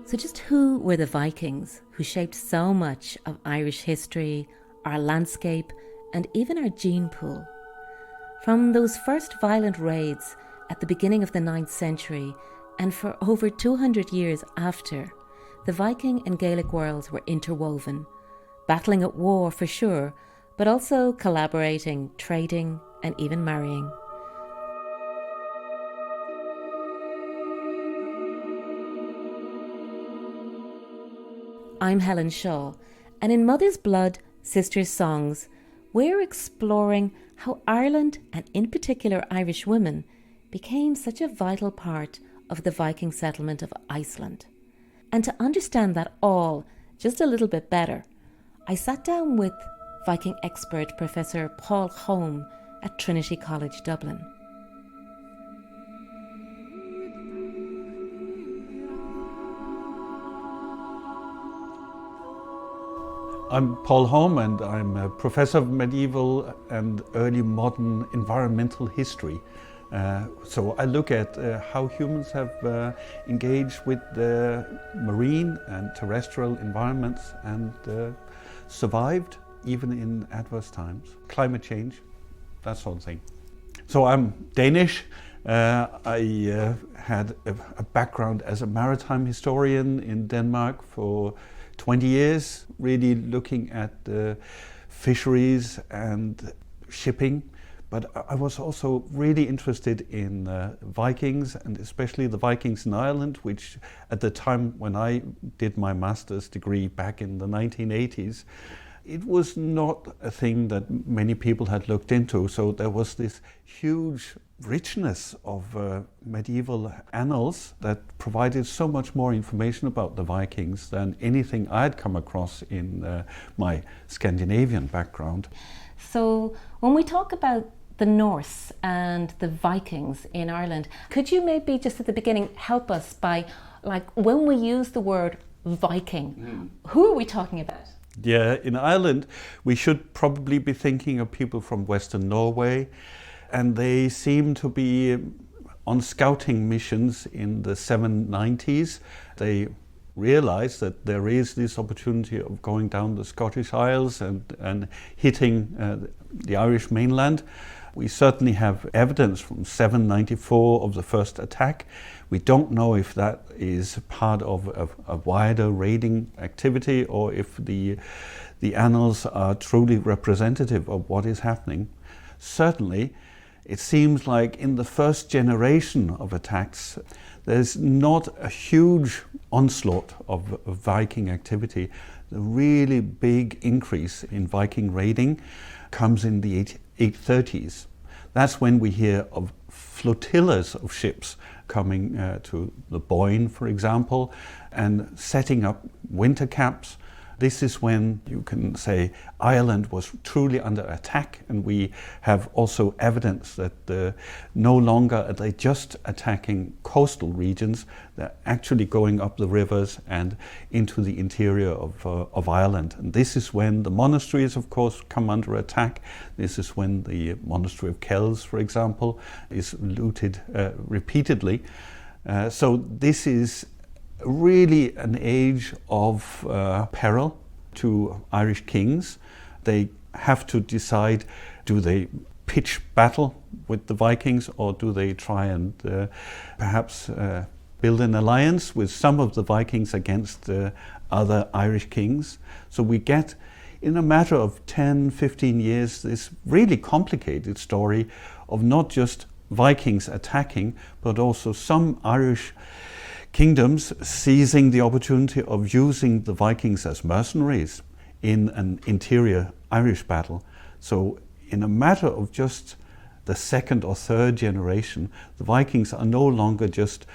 So just who were the Vikings who shaped so much of Irish history, our landscape, and even our gene pool? From those first violent raids at the beginning of the 9th century and for over 200 years after, the Viking and Gaelic worlds were interwoven, battling at war for sure, but also collaborating, trading, and even marrying. I'm Helen Shaw, and in Mother's Blood, Sister's Songs, we're exploring how Ireland, and in particular Irish women, became such a vital part of the Viking settlement of Iceland. And to understand that all just a little bit better, I sat down with Viking expert Professor Poul Holm at Trinity College, Dublin. I'm Poul Holm, and I'm a professor of medieval and early modern environmental history. So I look at how humans have engaged with the marine and terrestrial environments and survived even in adverse times. Climate change, that sort of thing. So I'm Danish. I had a background as a maritime historian in Denmark for 20 years, really looking at fisheries and shipping. But I was also really interested in Vikings, and especially the Vikings in Ireland, which at the time when I did my master's degree back in the 1980s, it was not a thing that many people had looked into. So there was this huge richness of medieval annals that provided so much more information about the Vikings than anything I had come across in my Scandinavian background. So when we talk about the Norse and the Vikings in Ireland, could you maybe just at the beginning help us by, like, when we use the word Viking, who are we talking about? Yeah, in Ireland we should probably be thinking of people from Western Norway, and they seem to be on scouting missions in the 790s. They realized that there is this opportunity of going down the Scottish Isles and hitting the Irish mainland. We certainly have evidence from 794 of the first attack. We don't know if that is part of a wider raiding activity or if the annals are truly representative of what is happening. Certainly, it seems like in the first generation of attacks, there's not a huge onslaught of Viking activity. The really big increase in Viking raiding comes in the 830s. That's when we hear of flotillas of ships coming to the Boyne, for example, and setting up winter camps. This is when you can say Ireland was truly under attack, and we have also evidence that no longer are they just attacking coastal regions, they're actually going up the rivers and into the interior of Ireland. And this is when the monasteries, of course, come under attack. This is when the monastery of Kells, for example, is looted repeatedly. So this is really an age of peril to Irish kings. They have to decide, do they pitch battle with the Vikings, or do they try and perhaps build an alliance with some of the Vikings against other Irish kings? So we get, in a matter of 10, 15 years, this really complicated story of not just Vikings attacking, but also some Irish kingdoms seizing the opportunity of using the Vikings as mercenaries in an interior Irish battle. So in a matter of just the second or third generation, the Vikings are no longer just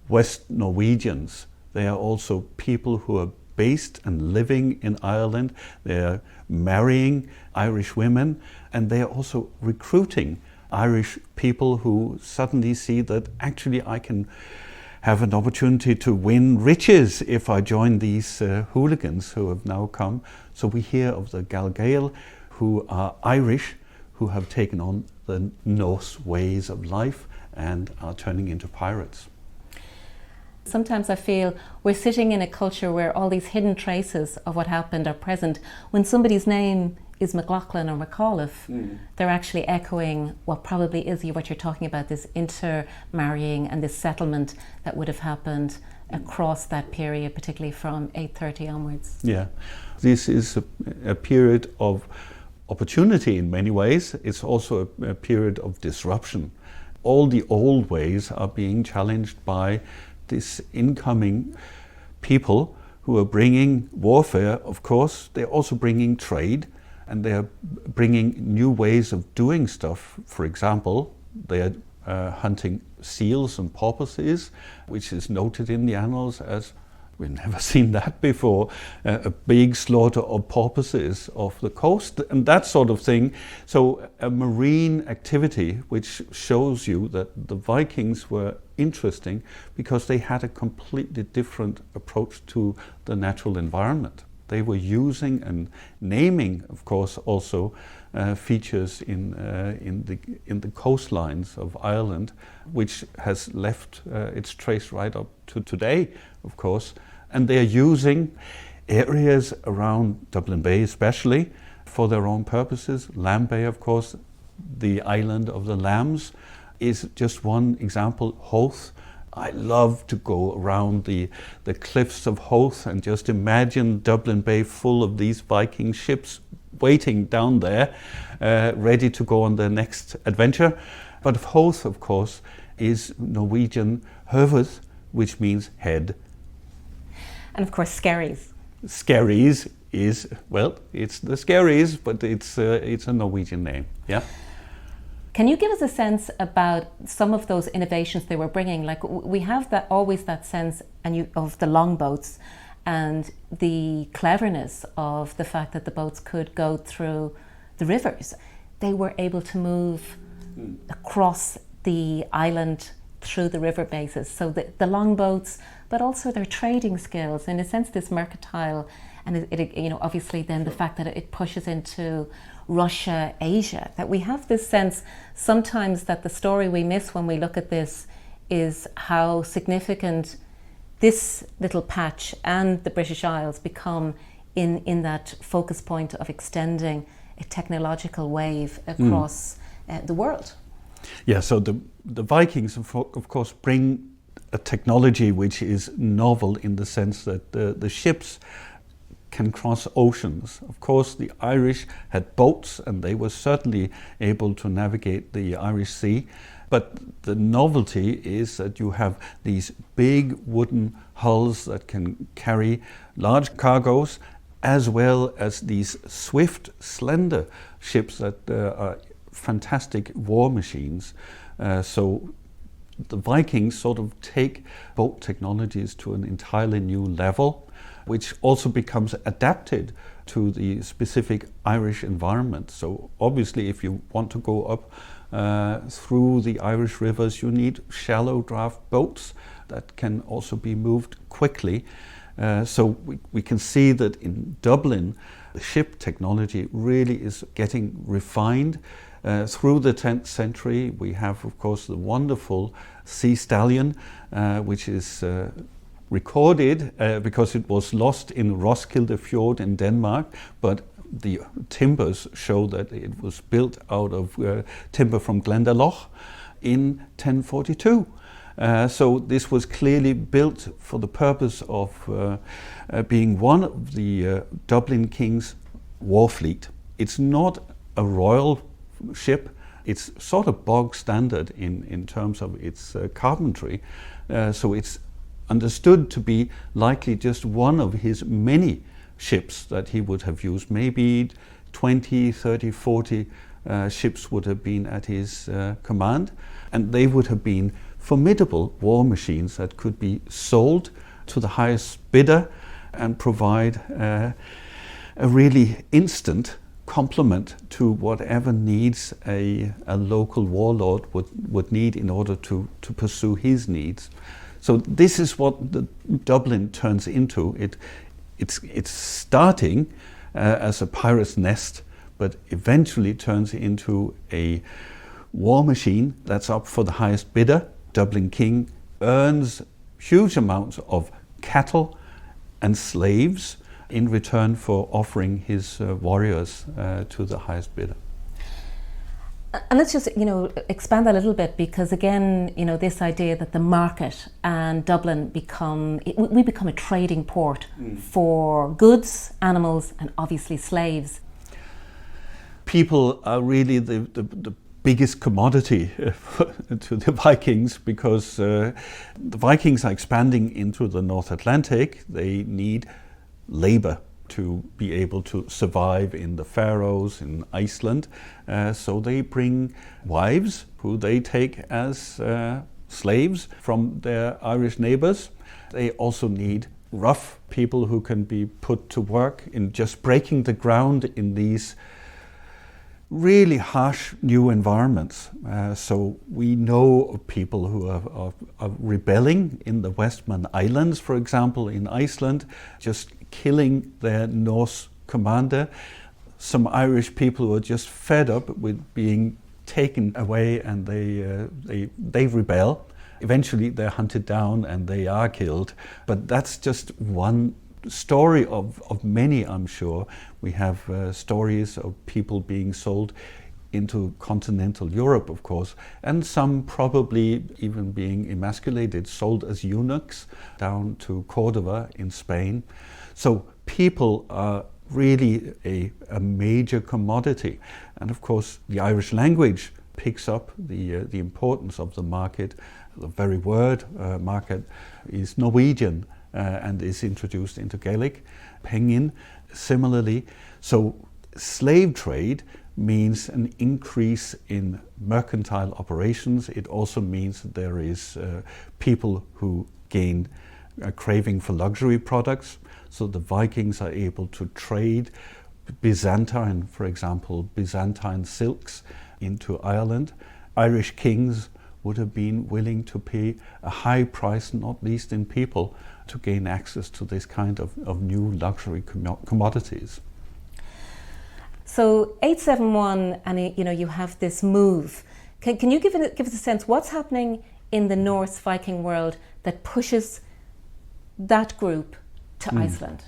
West Norwegians. They are also people who are based and living in Ireland. They are marrying Irish women, and they are also recruiting Irish people who suddenly see that actually I can have an opportunity to win riches if I join these hooligans who have now come. So we hear of the Gael, who are Irish, who have taken on the Norse ways of life and are turning into pirates. Sometimes I feel we're sitting in a culture where all these hidden traces of what happened are present. When somebody's name is McLaughlin or McAuliffe, they're actually echoing what probably is what you're talking about, this intermarrying and this settlement that would have happened across that period, particularly from 830 onwards. Yeah, this is a period of opportunity in many ways. It's also a period of disruption. All the old ways are being challenged by this incoming people who are bringing warfare, of course. They're also bringing trade, and they're bringing new ways of doing stuff. For example, they're hunting seals and porpoises, which is noted in the annals as, we've never seen that before, a big slaughter of porpoises off the coast and that sort of thing. So a marine activity which shows you that the Vikings were interesting because they had a completely different approach to the natural environment. They were using and naming, of course, also features in the coastlines of Ireland, which has left its trace right up to today, of course. And they are using areas around Dublin Bay especially for their own purposes. Lamb Bay, of course, the island of the lambs is just one example. Howth. I love to go around the cliffs of Howth and just imagine Dublin Bay full of these Viking ships waiting down there, ready to go on their next adventure. But Howth, of course, is Norwegian höfuð, which means head. And of course, skerries. Skerries is, well, it's the skerries, but it's a Norwegian name, yeah. Can you give us a sense about some of those innovations they were bringing? Like, we have that always that sense of the longboats and the cleverness of the fact that the boats could go through the rivers. They were able to move across the island through the river bases. So the longboats, but also their trading skills, in a sense, this mercantile, and it obviously then the fact that it pushes into Russia, Asia, that we have this sense sometimes that the story we miss when we look at this is how significant this little patch and the British Isles become in that focus point of extending a technological wave across the world. Yeah, so the Vikings, of course, bring a technology which is novel in the sense that the ships can cross oceans. Of course, the Irish had boats and they were certainly able to navigate the Irish Sea. But the novelty is that you have these big wooden hulls that can carry large cargoes, as well as these swift, slender ships that are fantastic war machines. So the Vikings sort of take boat technologies to an entirely new level, which also becomes adapted to the specific Irish environment. So obviously, if you want to go up through the Irish rivers, you need shallow draft boats that can also be moved quickly. So we can see that in Dublin, the ship technology really is getting refined. Through the 10th century, we have, of course, the wonderful sea stallion, which is recorded because it was lost in Roskilde fjord in Denmark, but the timbers show that it was built out of timber from Glendalough in 1042. So this was clearly built for the purpose of being one of the Dublin King's war fleet. It's not a royal ship. It's sort of bog standard in terms of its carpentry. So it's understood to be likely just one of his many ships that he would have used. Maybe 20, 30, 40 ships would have been at his command, and they would have been formidable war machines that could be sold to the highest bidder and provide a really instant complement to whatever needs a local warlord would need in order to pursue his needs. So this is what the Dublin turns into. It's starting as a pirate's nest, but eventually turns into a war machine that's up for the highest bidder. Dublin King earns huge amounts of cattle and slaves in return for offering his warriors to the highest bidder. And let's just, expand that a little bit, because again, this idea that the market and Dublin we become a trading port for goods, animals, and obviously slaves. People are really the biggest commodity to the Vikings, because the Vikings are expanding into the North Atlantic. They need labor to be able to survive in the Faroes, in Iceland. So they bring wives who they take as slaves from their Irish neighbors. They also need rough people who can be put to work in just breaking the ground in these really harsh new environments. So we know of people who are rebelling in the Westman Islands, for example, in Iceland, just killing their Norse commander. Some Irish people who are just fed up with being taken away, and they rebel. Eventually they're hunted down and they are killed. But that's just one story of many, I'm sure. We have stories of people being sold into continental Europe, of course, and some probably even being emasculated, sold as eunuchs down to Cordova in Spain. So people are really a major commodity. And of course, the Irish language picks up the importance of the market. The very word market is Norwegian and is introduced into Gaelic, Pengin, similarly. So slave trade means an increase in mercantile operations. It also means that there is people who gain a craving for luxury products. So the Vikings are able to trade Byzantine, for example, Byzantine silks into Ireland. Irish kings would have been willing to pay a high price, not least in people, to gain access to this kind of new luxury commodities. So 871, and you have this move. Can you give us a sense what's happening in the Norse Viking world that pushes that group to Iceland?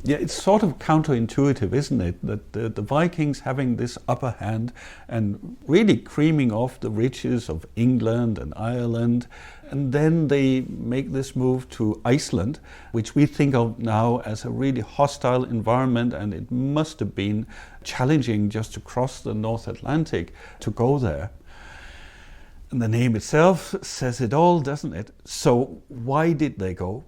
Yeah, it's sort of counterintuitive, isn't it? That the Vikings having this upper hand and really creaming off the riches of England and Ireland, and then they make this move to Iceland, which we think of now as a really hostile environment, and it must have been challenging just to cross the North Atlantic to go there. And the name itself says it all, doesn't it? So why did they go?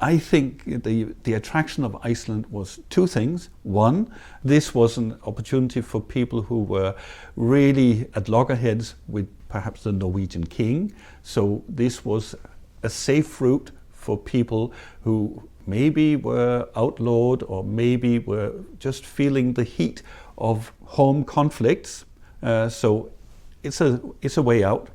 I think the attraction of Iceland was two things. One, this was an opportunity for people who were really at loggerheads with perhaps the Norwegian king. So this was a safe route for people who maybe were outlawed or maybe were just feeling the heat of home conflicts. So it's a way out.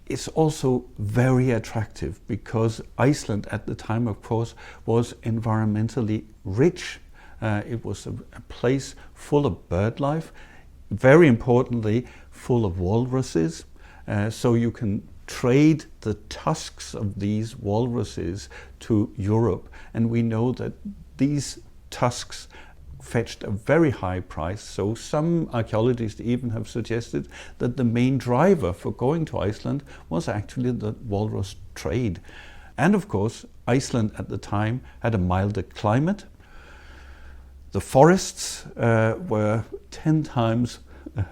It's also very attractive because Iceland at the time, of course, was environmentally rich. It was a place full of bird life, very importantly, full of walruses. So you can trade the tusks of these walruses to Europe. And we know that these tusks fetched a very high price. So some archaeologists even have suggested that the main driver for going to Iceland was actually the walrus trade. And of course, Iceland at the time had a milder climate. The forests were 10 times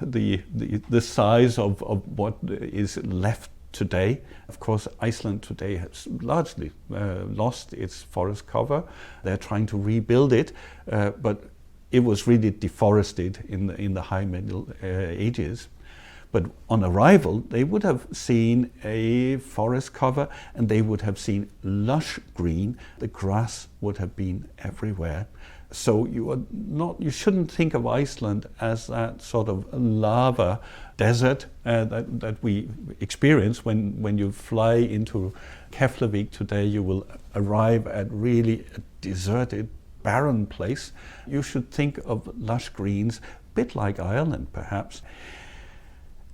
the size of what is left today. Of course, Iceland today has largely lost its forest cover. They're trying to rebuild it, but it was really deforested in the high Middle Ages. But on arrival, they would have seen a forest cover and they would have seen lush green. The grass would have been everywhere. So you shouldn't think of Iceland as that sort of lava desert that we experience when you fly into Keflavik today. You will arrive at really a deserted, barren place. You should think of lush greens, a bit like Ireland perhaps.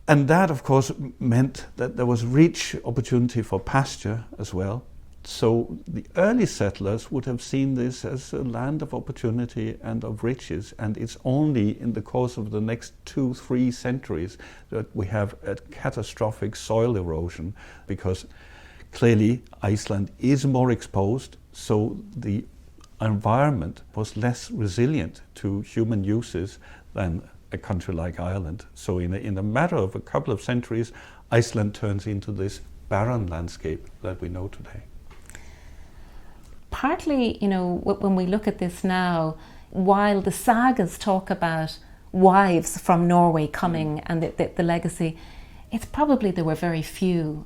And that, of course, meant that there was rich opportunity for pasture as well. So the early settlers would have seen this as a land of opportunity and of riches, and it's only in the course of the next 2-3 centuries that we have a catastrophic soil erosion, because clearly Iceland is more exposed, so the environment was less resilient to human uses than a country like Ireland. So in a matter of a couple of centuries, Iceland turns into this barren landscape that we know today. Partly, when we look at this now, while the sagas talk about wives from Norway coming and the legacy, it's probably there were very few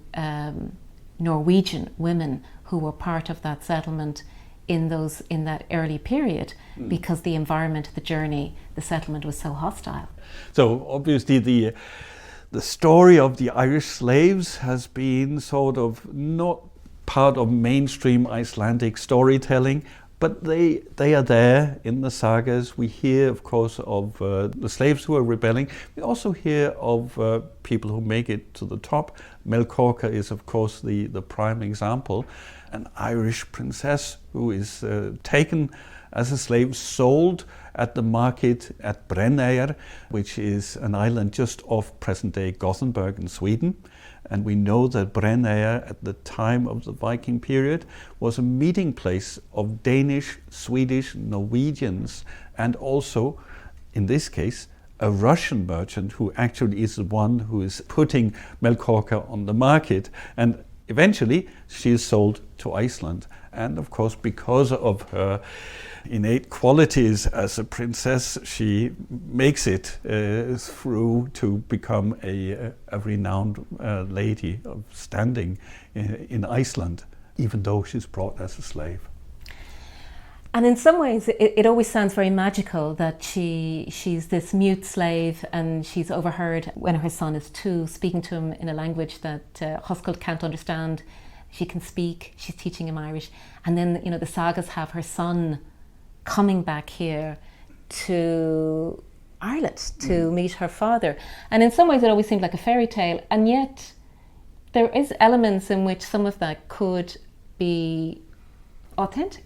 Norwegian women who were part of that settlement in that early period, because the environment, the journey, the settlement was so hostile. So obviously the story of the Irish slaves has been sort of not part of mainstream Icelandic storytelling, but they are there in the sagas. We hear, of course, of the slaves who are rebelling. We also hear of people who make it to the top. Melkorka is, of course, the prime example. An Irish princess who is taken as a slave, sold at the market at Brenneyjar, which is an island just off present-day Gothenburg in Sweden. And we know that Brenneyjar at the time of the Viking period was a meeting place of Danish, Swedish, Norwegians, and also, in this case, a Russian merchant who actually is the one who is putting Melkorka on the market. And eventually she is sold to Iceland. And of course, because of her innate qualities as a princess, she makes it through to become a renowned lady of standing in Iceland, even though she's brought as a slave. And in some ways, it always sounds very magical that she's this mute slave, and she's overheard when her son is 2, speaking to him in a language that Roskilde can't understand. She can speak, she's teaching him Irish. And then, the sagas have her son coming back here to Ireland to meet her father. And in some ways it always seemed like a fairy tale, and yet there is elements in which some of that could be authentic.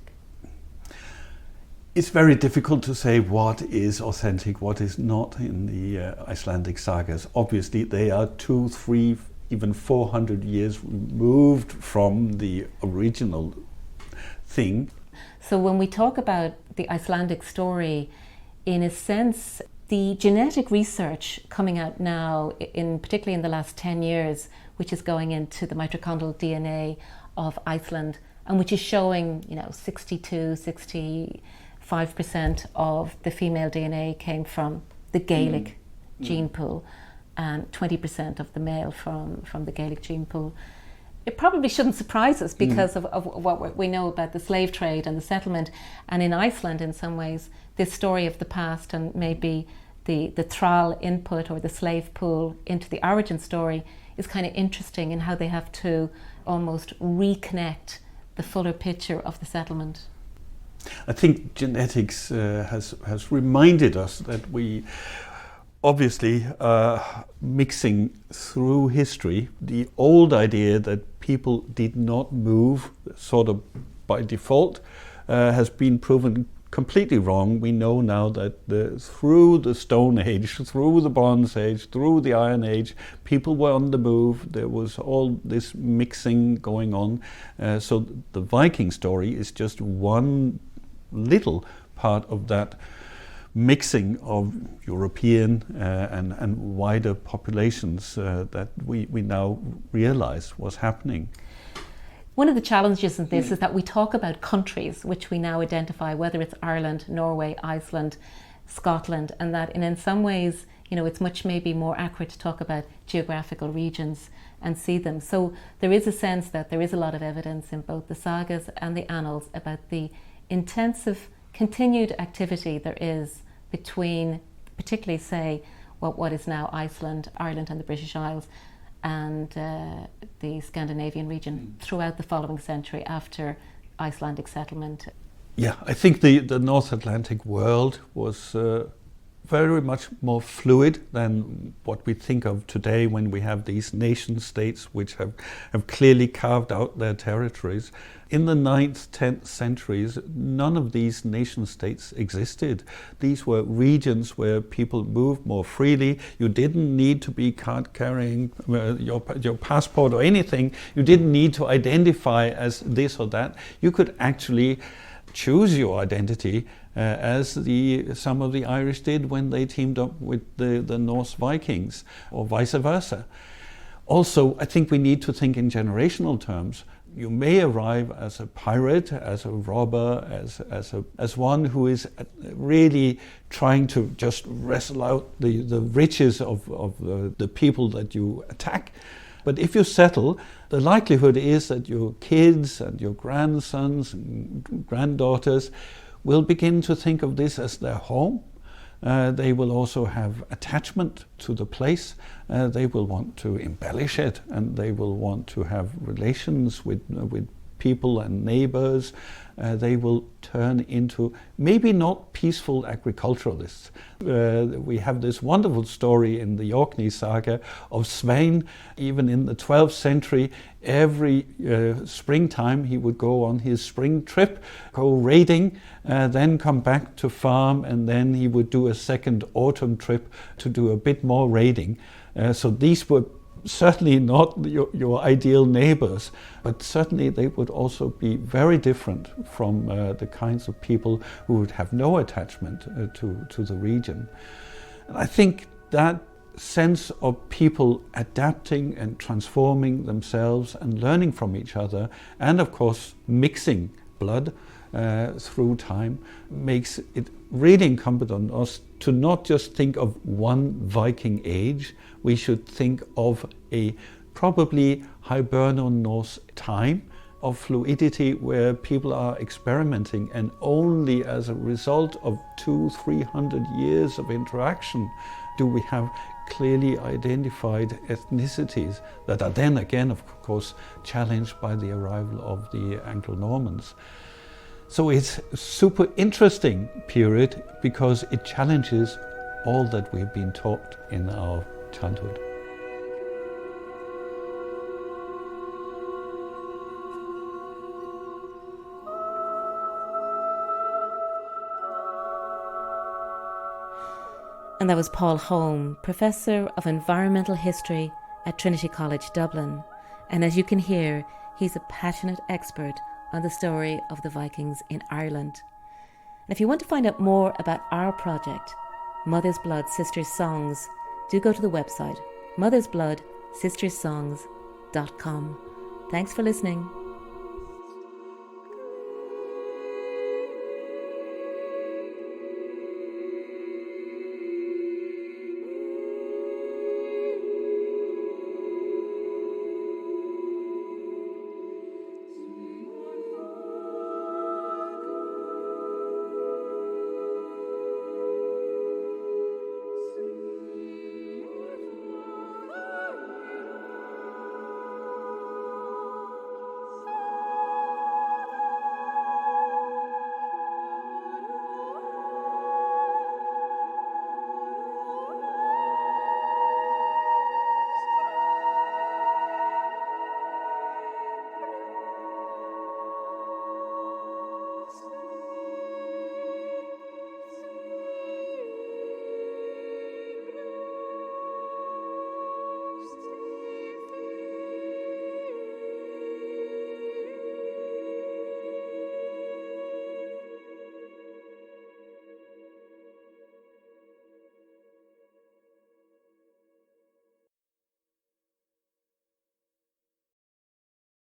It's very difficult to say what is authentic, what is not in the Icelandic sagas. Obviously they are 200, 300, even 400 years removed from the original thing. So when we talk about the Icelandic story, in a sense, the genetic research coming out now, particularly in the last 10 years, which is going into the mitochondrial DNA of Iceland, and which is showing, 65% of the female DNA came from the Gaelic gene pool, and 20% of the male from the Gaelic gene pool. It probably shouldn't surprise us because of what we know about the slave trade and the settlement. And in Iceland, in some ways, this story of the past and maybe the thrall input or the slave pool into the origin story is kind of interesting in how they have to almost reconnect the fuller picture of the settlement. I think genetics has reminded us that we obviously mixing through history. The old idea that people did not move sort of by default has been proven completely wrong. We know now that through the Stone Age, through the Bronze Age, through the Iron Age, people were on the move. There was all this mixing going on. So the Viking story is just one little part of that mixing of European and wider populations that we now realize was happening. One of the challenges in this is that we talk about countries which we now identify, whether it's Ireland, Norway, Iceland, Scotland, and that in some ways, it's much maybe more accurate to talk about geographical regions and see them. So there is a sense that there is a lot of evidence in both the sagas and the annals about the intensive continued activity there is between, particularly say, what is now Iceland, Ireland and the British Isles, and the Scandinavian region throughout the following century after Icelandic settlement. Yeah, I think the North Atlantic world was very much more fluid than what we think of today when we have these nation states which have clearly carved out their territories. In the 9th, 10th centuries, none of these nation states existed. These were regions where people moved more freely. You didn't need to be card carrying your passport or anything. You didn't need to identify as this or that. You could actually choose your identity as some of the Irish did when they teamed up with the Norse Vikings, or vice versa. Also, I think we need to think in generational terms. You may arrive as a pirate, as a robber, as one who is really trying to just wrestle out the riches of the people that you attack. But if you settle, the likelihood is that your kids and your grandsons and granddaughters will begin to think of this as their home. They will also have attachment to the place. They will want to embellish it, and they will want to have relations with people and neighbors. They will turn into maybe not peaceful agriculturalists. We have this wonderful story in the Orkney saga of Svein. Even in the 12th century, every springtime he would go on his spring trip, go raiding, then come back to farm, and then he would do a second autumn trip to do a bit more raiding. So these were certainly not your ideal neighbors, but certainly they would also be very different from the kinds of people who would have no attachment to the region. And I think that sense of people adapting and transforming themselves and learning from each other, and of course mixing blood through time, makes it really incumbent on us to not just think of one Viking age. We should think of a probably Hiberno-Norse time of fluidity where people are experimenting, and only as a result of 200-300 years of interaction do we have clearly identified ethnicities that are then again, of course, challenged by the arrival of the Anglo-Normans. So it's a super interesting period because it challenges all that we've been taught in our childhood. And that was Poul Holm, Professor of Environmental History at Trinity College, Dublin. And as you can hear, he's a passionate expert on the story of the Vikings in Ireland. And if you want to find out more about our project, Mother's Blood Sisters Songs, do go to the website mothersbloodsisterssongs.com. Thanks for listening.